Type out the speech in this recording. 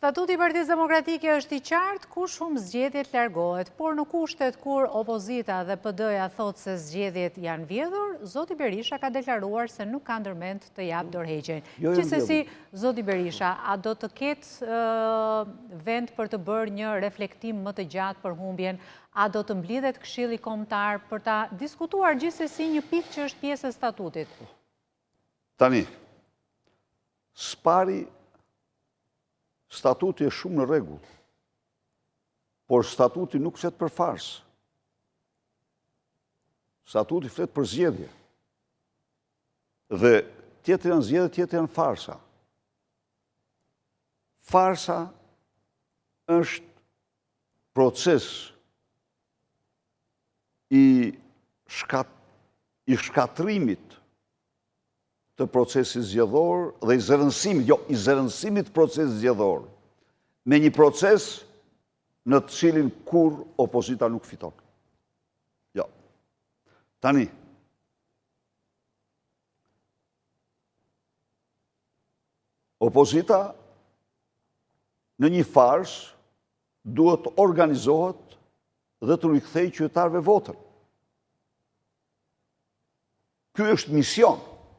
Statuti i Partisë Demokratike është i qartë ku shumë zgjedhjet largohet, por në kushtet kur opozita dhe PD-ja thotë se zgjedhjet janë vjedhur, zoti Berisha ka deklaruar se nuk ka ndërmend të japë dorëheqjen. Gjithsesi, zoti Berisha, a do të ketë vend për të bërë një reflektim më të gjatë për humbjen, a do të mblidhet Këshilli Kombëtar për ta diskutuar gjithsesi një pikë që është pjesë e statutit? Tani, spari statuti është shumë në rregull, por statuti nuk flet për farsë. Statuti flet për zgjedhje. Dhe tjetër janë zgjedhje, tjetër janë farsa. Farsa është proces i shkatrimit të procesit zgjedhor dhe i zërënësimit procesit zgjedhor, me një proces në të cilin kur opozita nuk fiton. Jo. Tani, opozita në një fars duhet të organizohet dhe të rikthejë qytetarëve votën. Ky është mision.